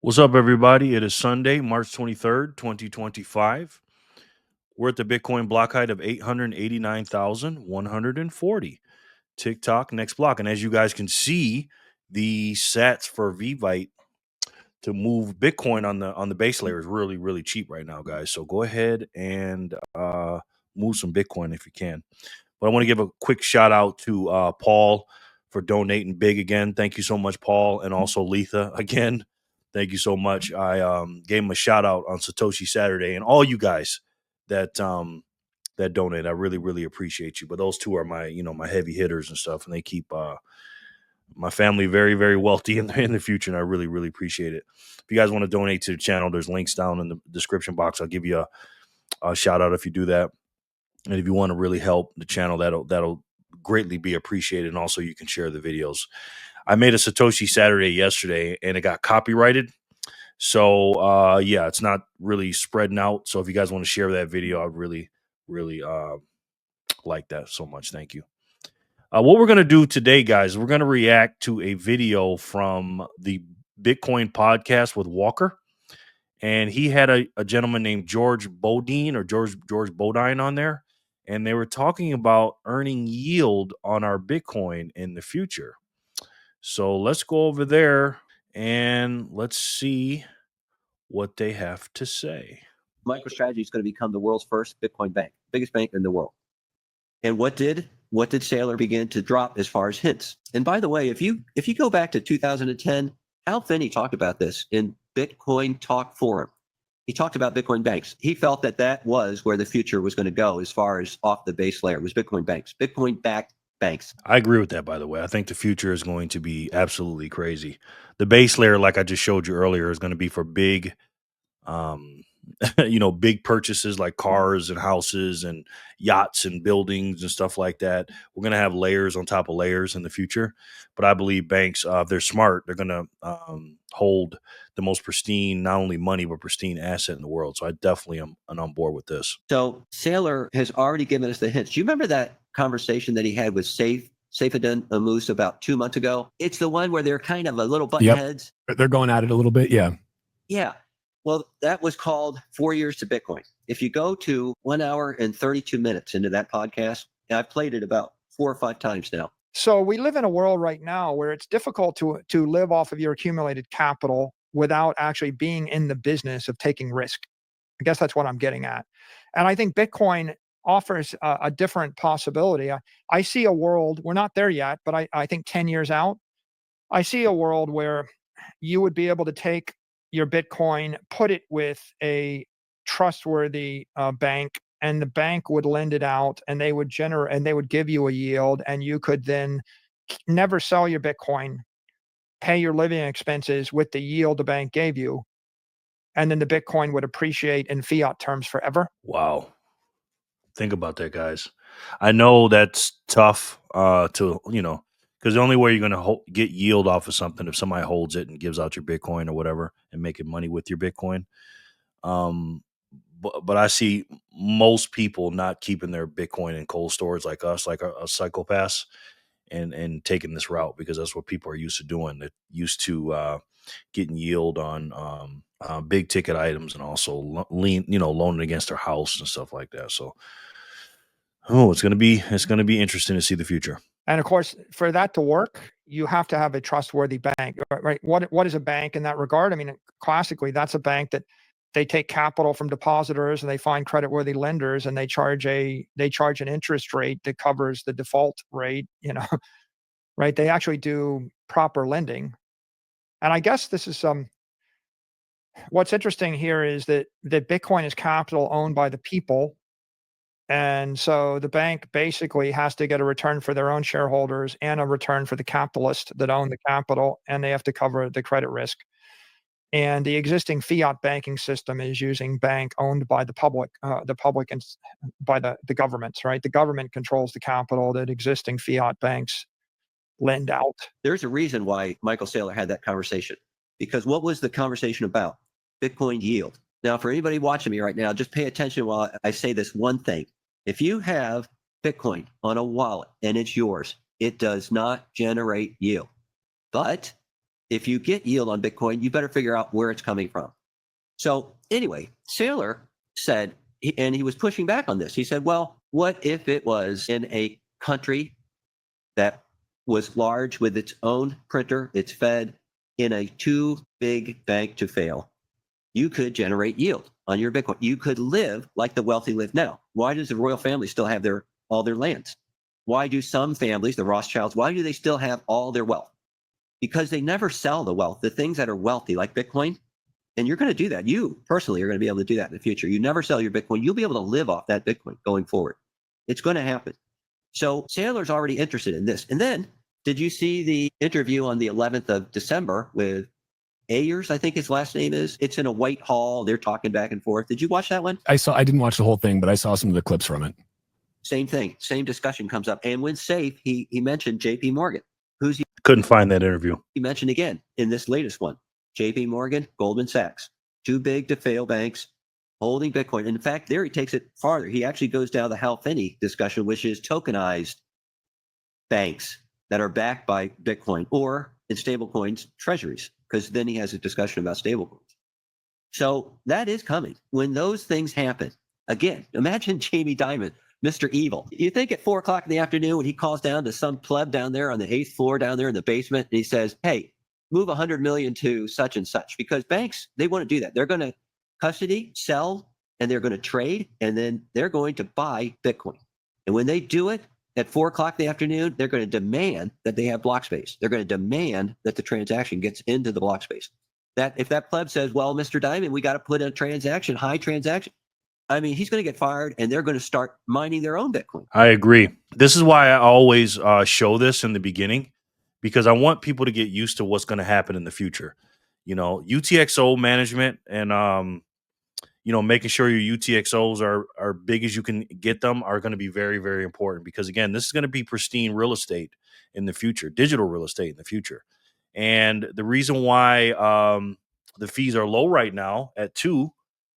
What's up, everybody? It is Sunday, March 23rd, 2025. We're at the Bitcoin block height of 889,140. TikTok, next block. And as you guys can see, the sats for VVite to move Bitcoin on the base layer is really, really cheap right now, guys. So go ahead and move some Bitcoin if you can. But I want to give a quick shout out to Paul for donating big again. Thank you so much, Paul, and also Letha again. Thank you so much. I gave him a shout out on Satoshi Saturday, and all you guys that donate. I really, really appreciate you. But those two are my heavy hitters and stuff, and they keep my family very, very wealthy in the future, and I really, really appreciate it. If you guys want to donate to the channel, there's links down in the description box. I'll give you a shout out if you do that. And if you want to really help the channel, that'll greatly be appreciated. And also you can share the videos. I made a Satoshi Saturday yesterday and it got copyrighted. So yeah, it's not really spreading out. So if you guys want to share that video, I'd really, really like that so much. Thank you. What we're going to do today, guys, we're going to react to a video from the Bitcoin podcast with Walker. And he had a gentleman named George Bodine or George Bodine on there. And they were talking about earning yield on our Bitcoin in the future. So let's go over there and let's see what they have to say. MicroStrategy is going to become the world's first Bitcoin bank, biggest bank in the world. And what did Saylor begin to drop as far as hints? And by the way, if you go back to 2010, Al Finney talked about this in Bitcoin Talk Forum. He talked about Bitcoin banks. He felt that was where the future was going to go as far as off the base layer, was Bitcoin banks, Bitcoin-backed banks. I agree with that, by the way. I think the future is going to be absolutely crazy. The base layer, like I just showed you earlier, is going to be for big big purchases like cars and houses and yachts and buildings and stuff like that. We're going to have layers on top of layers in the future. But I believe banks, if they're smart, they're going to hold the most pristine, not only money, but pristine asset in the world. So I definitely am on board with this. So Saylor has already given us the hints. Do you remember that conversation that he had with Saifedean Ammous about 2 months ago? It's the one where they're kind of a little butt heads. They're going at it a little bit. Yeah. Yeah. Well, that was called 4 Years to Bitcoin. If you go to 1 hour and 32 minutes into that podcast, and I've played it about 4 or 5 times now. So we live in a world right now where it's difficult to live off of your accumulated capital without actually being in the business of taking risk. I guess that's what I'm getting at. And I think Bitcoin offers a different possibility. I see a world, we're not there yet, but I think 10 years out, I see a world where you would be able to take your Bitcoin, put it with a trustworthy bank, and the bank would lend it out, and they would give you a yield, and you could then never sell your Bitcoin, pay your living expenses with the yield the bank gave you, and then the Bitcoin would appreciate in fiat terms forever. Wow. Think about that, guys. I know that's tough to, because the only way you're going to get yield off of something if somebody holds it and gives out your Bitcoin or whatever and making money with your Bitcoin. But I see most people not keeping their Bitcoin in cold storage like us, like a psychopaths, and taking this route because that's what people are used to doing. They're used to getting yield on big ticket items and also loaning against their house and stuff like that. So, it's gonna be interesting to see the future. And of course, for that to work, you have to have a trustworthy bank, right? What is a bank in that regard? I mean, classically, that's a bank that they take capital from depositors and they find creditworthy lenders and they charge an interest rate that covers the default rate, right? They actually do proper lending. And I guess this is what's interesting here is that Bitcoin is capital owned by the people. And so the bank basically has to get a return for their own shareholders and a return for the capitalist that own the capital, and they have to cover the credit risk. And the existing fiat banking system is using bank owned by the public and by the governments, right? The government controls the capital that existing fiat banks lend out. There's a reason why Michael Saylor had that conversation, because what was the conversation about? Bitcoin yield. Now, for anybody watching me right now, just pay attention while I say this one thing. If you have Bitcoin on a wallet and it's yours, it does not generate yield. But if you get yield on Bitcoin, you better figure out where it's coming from. So anyway, Saylor said, and he was pushing back on this. He said, well, what if it was in a country that was large with its own printer, its Fed, in a too big bank to fail? You could generate yield on your Bitcoin. You could live like the wealthy live now. Why does the royal family still have all their lands? Why do some families, the Rothschilds, why do they still have all their wealth? Because they never sell the wealth. The things that are wealthy, like Bitcoin, and you're going to do that. You personally are going to be able to do that in the future. You never sell your Bitcoin. You'll be able to live off that Bitcoin going forward. It's going to happen. So Saylor's already interested in this. And then, did you see the interview on the 11th of December with Ayers, I think his last name is? It's in a white hall. They're talking back and forth. Did you watch that one? I didn't watch the whole thing, but I saw some of the clips from it. Same thing. Same discussion comes up. And when safe, he mentioned JP Morgan. Who's Couldn't find that interview. he mentioned again in this latest one? JP Morgan, Goldman Sachs. Too big to fail banks holding Bitcoin. And in fact, there he takes it farther. He actually goes down the Hal Finney discussion, which is tokenized banks that are backed by Bitcoin or in stablecoins treasuries, because then he has a discussion about stablecoins. So that is coming. When those things happen, again, imagine Jamie Dimon, Mr. Evil. You think at 4 o'clock in the afternoon when he calls down to some pleb down there on the 8th floor down there in the basement, and he says, hey, move 100 million to such and such, because banks, they want to do that. They're going to custody, sell, and they're going to trade, and then they're going to buy Bitcoin. And when they do it at 4 o'clock in the afternoon, they're going to demand that they have block space. They're going to demand that the transaction gets into the block space. That if that pleb says, well, Mr. Diamond, we got to put a transaction, high transaction, I mean, he's going to get fired, and they're going to start mining their own Bitcoin. I agree. This is why I always show this in the beginning, because I want people to get used to what's going to happen in the future. You know, UTXO management and making sure your UTXOs are big as you can get them are going to be very, very important, because again, this is going to be pristine real estate in the future, digital real estate in the future. And the reason why the fees are low right now at 2,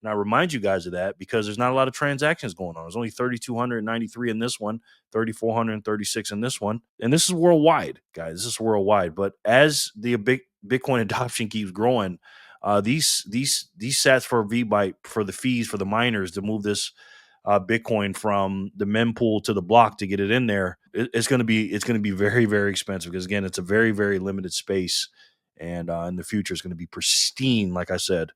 and I remind you guys of that, because there's not a lot of transactions going on. There's only 3,293 in this one, 3,436 in this one. And this is worldwide, guys. This is worldwide. But as the Bitcoin adoption keeps growing, these sats for VByte, for the fees for the miners to move this Bitcoin from the mempool to the block to get it in there, it's going to be very, very expensive, because again, it's a very, very limited space, and in the future, it's going to be pristine, like I said,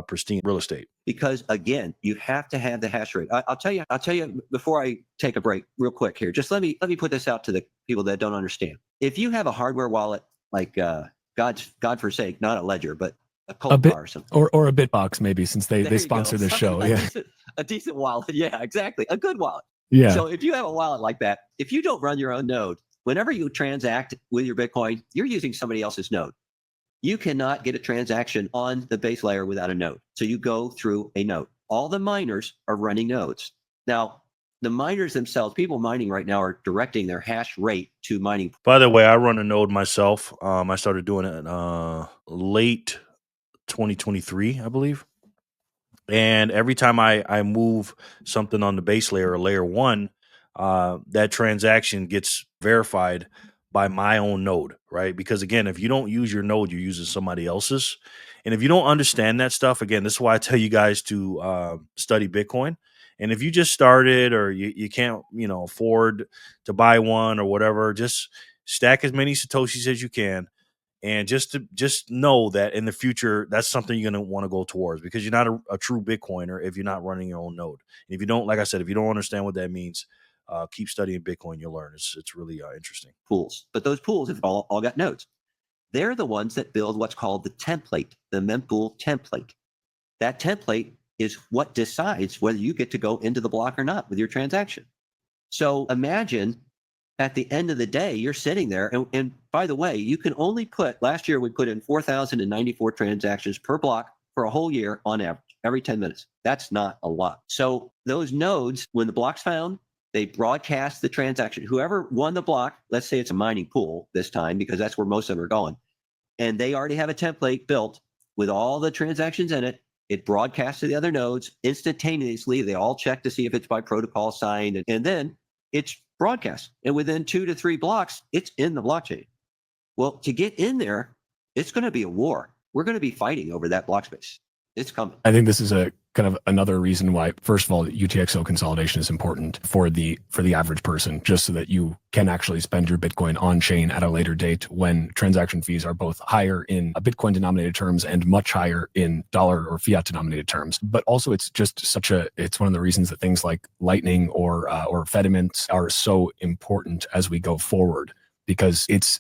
pristine real estate. Because again, you have to have the hash rate. I'll tell you before I take a break, real quick here. Just let me put this out to the people that don't understand. If you have a hardware wallet, like God forsake, not a Ledger, but a cold bar or something, or a Bitbox, maybe, since they sponsor this show. Yeah, a decent wallet. Yeah, exactly, a good wallet. Yeah. So if you have a wallet like that, if you don't run your own node, whenever you transact with your Bitcoin, you're using somebody else's node. You cannot get a transaction on the base layer without a node. So you go through a node. All the miners are running nodes. Now, the miners themselves, people mining right now, are directing their hash rate to mining. By the way, I run a node myself. I started doing it late 2023, I believe. And every time I move something on the base layer or layer 1, that transaction gets verified by my own node, right? Because again, if you don't use your node, you're using somebody else's. And if you don't understand that stuff, again, this is why I tell you guys to study Bitcoin. And if you just started, or you can't, afford to buy one or whatever, just stack as many Satoshis as you can. And just know that in the future, that's something you're going to want to go towards, because you're not a true Bitcoiner if you're not running your own node. And if you don't, like I said, if you don't understand what that means, keep studying Bitcoin. You'll learn. It's really interesting. Pools. But those pools have all got nodes. They're the ones that build what's called the template, the mempool template. That template is what decides whether you get to go into the block or not with your transaction. So imagine at the end of the day, you're sitting there. And by the way, you can only last year we put in 4,094 transactions per block for a whole year on average, every 10 minutes. That's not a lot. So those nodes, when the block's found, they broadcast the transaction. Whoever won the block, let's say it's a mining pool this time, because that's where most of them are going, and they already have a template built with all the transactions in it. It broadcasts to the other nodes instantaneously. They all check to see if it's by protocol signed, and then it's broadcast. And within 2 to 3 blocks, it's in the blockchain. Well, to get in there, it's going to be a war. We're going to be fighting over that block space. It's coming. I think this is a kind of another reason why, first of all, UTXO consolidation is important for the average person, just so that you can actually spend your Bitcoin on chain at a later date when transaction fees are both higher in Bitcoin denominated terms and much higher in dollar or fiat denominated terms. But also it's just it's one of the reasons that things like Lightning or Fedimint are so important as we go forward, because it's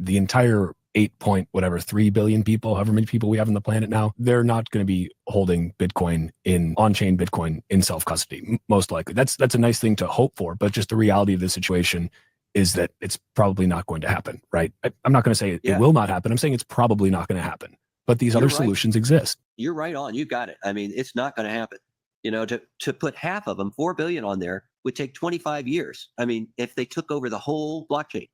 the entire 3 billion people, however many people we have on the planet now, they're not going to be holding Bitcoin on-chain Bitcoin in self-custody, most likely. That's a nice thing to hope for, but just the reality of the situation is that it's probably not going to happen, right? I'm not going to say it will not happen. I'm saying it's probably not going to happen, but these other solutions exist. You're right on. You got it. I mean, it's not going to happen. To put half of them, 4 billion on there would take 25 years. I mean, if they took over the whole blockchain,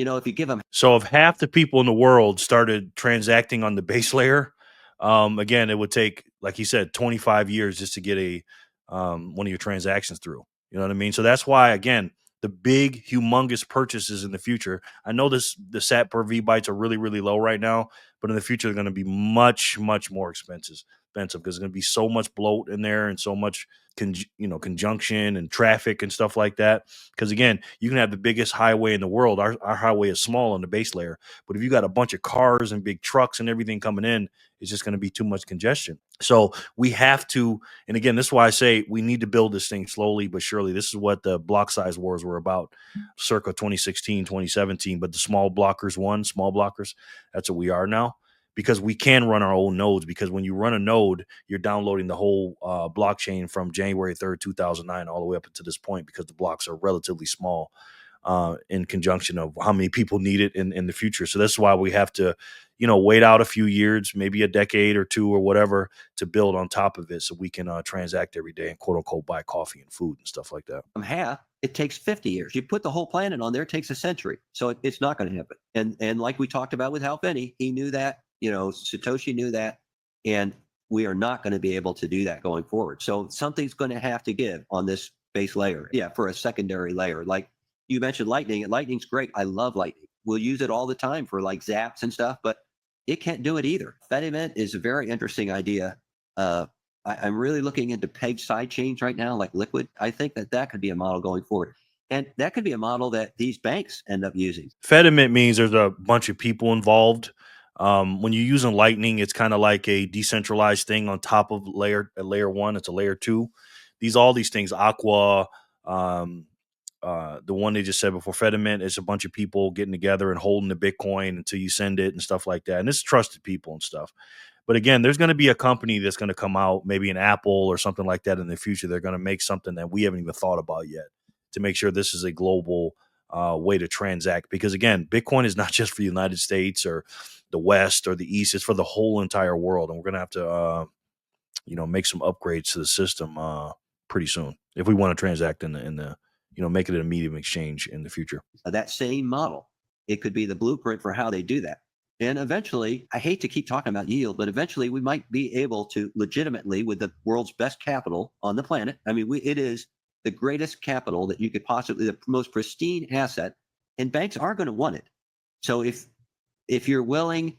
if you give them. So if half the people in the world started transacting on the base layer, again, it would take, like he said, 25 years just to get one of your transactions through. You know what I mean? So that's why, again, the big, humongous purchases in the future. I know the SAT per V bytes are really, really low right now, but in the future they're going to be much, much more expensive because there's going to be so much bloat in there and so much conjunction and traffic and stuff like that. Because again, you can have the biggest highway in the world. Our highway is small on the base layer, but if you got a bunch of cars and big trucks and everything coming in, it's just going to be too much congestion. So we have to, and again, this is why I say we need to build this thing slowly but surely. This is what the block size wars were about circa 2016, 2017. But the small blockers, that's what we are now. Because we can run our own nodes, because when you run a node, you're downloading the whole blockchain from January 3rd, 2009, all the way up to this point, because the blocks are relatively small in conjunction of how many people need it in the future. So that's why we have to, wait out a few years, maybe a decade or two or whatever, to build on top of it so we can transact every day and quote unquote buy coffee and food and stuff like that. Half, it takes 50 years. You put the whole planet on there, it takes a century. So it's not going to happen. And like we talked about with Hal Finney, he knew that. Satoshi knew that, and we are not going to be able to do that going forward. So something's going to have to give on this base layer. Yeah, for a secondary layer. Like you mentioned Lightning. Lightning's great. I love Lightning. We'll use it all the time for like zaps and stuff, but it can't do it either. Fedimint is a very interesting idea. I'm really looking into peg sidechains right now, like Liquid. I think that could be a model going forward. And that could be a model that these banks end up using. Fedimint means there's a bunch of people involved. When you're using Lightning, it's kind of like a decentralized thing on top of layer 1. It's a layer 2. All these things, Aqua, the one they just said before, Fedimint, is a bunch of people getting together and holding the Bitcoin until you send it and stuff like that. And it's trusted people and stuff. But again, there's going to be a company that's going to come out, maybe an Apple or something like that in the future. They're going to make something that we haven't even thought about yet to make sure this is a global way to transact. Because again, Bitcoin is not just for the United States or the West or the East. It's for the whole entire world. And we're going to have to, make some upgrades to the system pretty soon if we want to transact in the make it an medium exchange in the future. That same model, it could be the blueprint for how they do that. And eventually, I hate to keep talking about yield, but eventually we might be able to legitimately, with the world's best capital on the planet. I mean, it is the greatest capital that you could possibly, the most pristine asset, and banks are going to want it. So if you're willing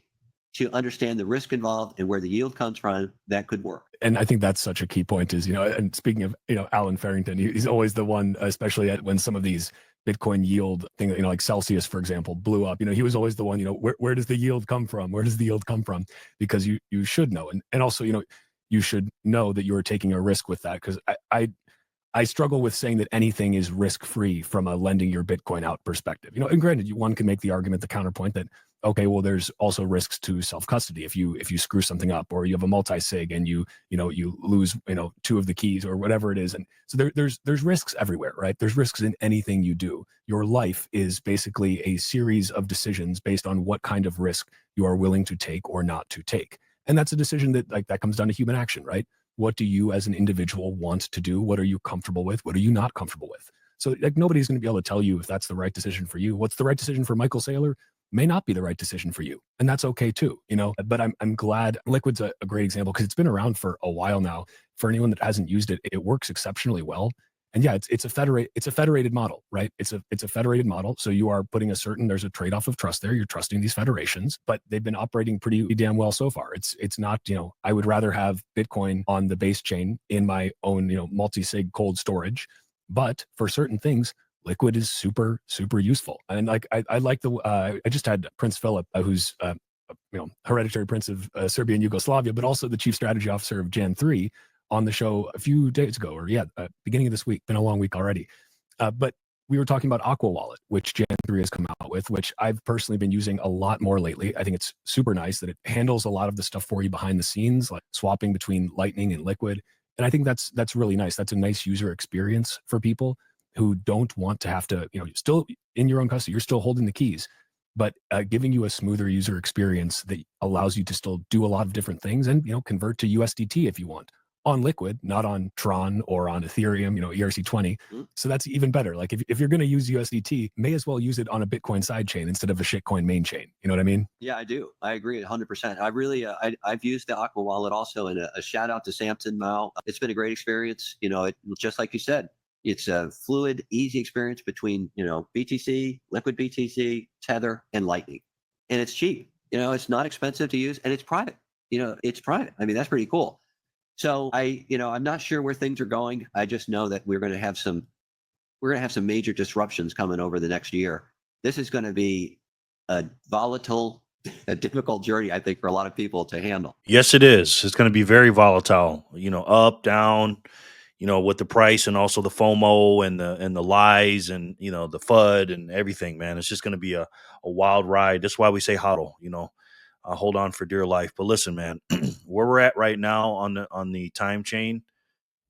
to understand the risk involved and where the yield comes from, that could work. And I think that's such a key point is, and speaking of, Alan Farrington, he's always the one, especially when some of these Bitcoin yield things, like Celsius, for example, blew up, he was always the one, where does the yield come from? Where does the yield come from? Because you should know. And also, you should know that you are taking a risk with that. Because I struggle with saying that anything is risk-free from a lending your Bitcoin out perspective. And granted, one can make the argument, the counterpoint that, okay, well, there's also risks to self-custody if you screw something up, or you have a multi-sig and you lose 2 of the keys or whatever it is. And so there's risks everywhere, right? There's risks in anything you do. Your life is basically a series of decisions based on what kind of risk you are willing to take or not to take. And that's a decision that comes down to human action, right? What do you as an individual want to do? What are you comfortable with? What are you not comfortable with? So nobody's going to be able to tell you if that's the right decision for you. What's the right decision for Michael Saylor may not be the right decision for you. And that's okay too, but I'm glad Liquid's a great example because it's been around for a while now. For anyone that hasn't used it, it works exceptionally well. And yeah, it's a federated model, right? It's a federated model. So you are putting there's a trade-off of trust there. You're trusting these federations, but they've been operating pretty damn well so far. It's not, I would rather have Bitcoin on the base chain in my own, multi-sig cold storage. But for certain things, Liquid is super, super useful. And like I like I just had Prince Philip, who's hereditary prince of Serbia and Yugoslavia, but also the chief strategy officer of Gen 3 on the show a few days ago, or beginning of this week. Been a long week already. But we were talking about Aqua Wallet, which Gen 3 has come out with, which I've personally been using a lot more lately. I think it's super nice that it handles a lot of the stuff for you behind the scenes, like swapping between Lightning and Liquid. And I think that's really nice. That's a nice user experience for people who don't want to have to, still in your own custody, you're still holding the keys, but giving you a smoother user experience that allows you to still do a lot of different things and, convert to USDT if you want on Liquid, not on Tron or on Ethereum, ERC20. So that's even better. Like if you're going to use USDT, may as well use it on a Bitcoin sidechain instead of a shitcoin main chain. You know what I mean? Yeah, I do. I agree 100%. I really, I've used the Aqua Wallet also, and a shout out to Samson Mao. It's been a great experience. Just like you said, it's a fluid, easy experience between, BTC, Liquid BTC, Tether, and Lightning. And it's cheap. It's not expensive to use, and it's private. It's private. I mean, that's pretty cool. So I'm not sure where things are going. I just know that we're going to have some major disruptions coming over the next year. This is going to be a volatile, a difficult journey, I think, for a lot of people to handle. Yes, it is. It's going to be very volatile. Up, down. With the price and also the FOMO and the lies and the FUD and everything, man. It's just going to be a wild ride. That's why we say hodl. Hold on for dear life. But listen, man, where we're at right now on the time chain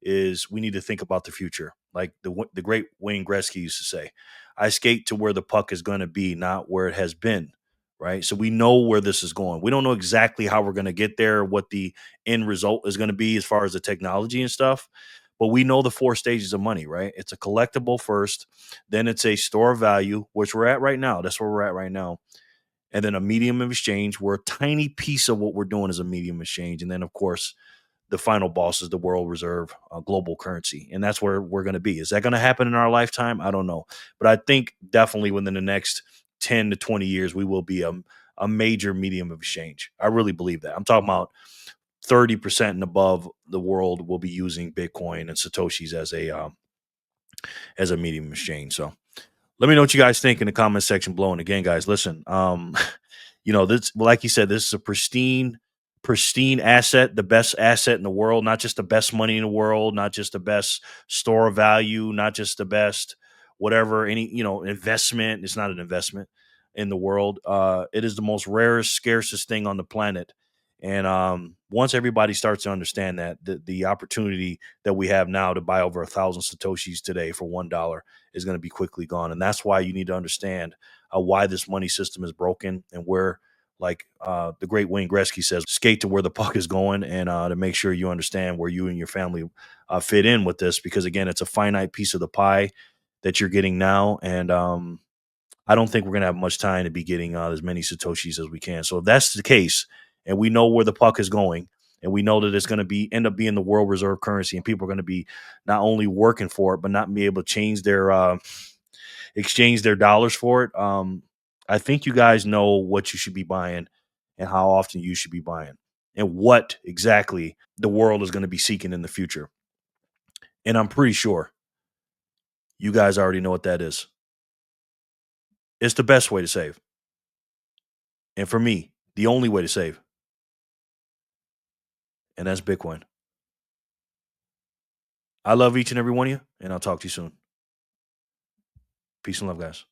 is we need to think about the future. Like the great Wayne Gretzky used to say, I skate to where the puck is going to be, not where it has been. Right. So we know where this is going. We don't know exactly how we're going to get there, what the end result is going to be as far as the technology and stuff. But we know the 4 stages of money, right? It's a collectible first, then it's a store of value, which we're at right now. That's where we're at right now. And then a medium of exchange, where a tiny piece of what we're doing is a medium exchange. And then, of course, the final boss is the world reserve global currency. And that's where we're going to be. Is that going to happen in our lifetime? I don't know. But I think definitely within the next 10 to 20 years, we will be a major medium of exchange. I really believe that. I'm talking about 30% and above the world will be using Bitcoin and Satoshis as a medium exchange. So let me know what you guys think in the comment section below. And again, guys, listen, this, like you said, this is a pristine asset, the best asset in the world, not just the best money in the world, not just the best store of value, not just the best whatever, investment. It's not an investment in the world. It is the most rarest, scarcest thing on the planet. And once everybody starts to understand that, the opportunity that we have now to buy over 1,000 Satoshis today for $1 is going to be quickly gone. And that's why you need to understand why this money system is broken and where, like the great Wayne Gretzky says, skate to where the puck is going, and to make sure you understand where you and your family fit in with this. Because, again, it's a finite piece of the pie that you're getting now. And I don't think we're going to have much time to be getting as many Satoshis as we can. So if that's the case, and we know where the puck is going, and we know that it's going to end up being the world reserve currency, and people are going to be not only working for it, but not be able to exchange their dollars for it. I think you guys know what you should be buying and how often you should be buying and what exactly the world is going to be seeking in the future. And I'm pretty sure you guys already know what that is. It's the best way to save. And for me, the only way to save. And that's Bitcoin. I love each and every one of you, and I'll talk to you soon. Peace and love, guys.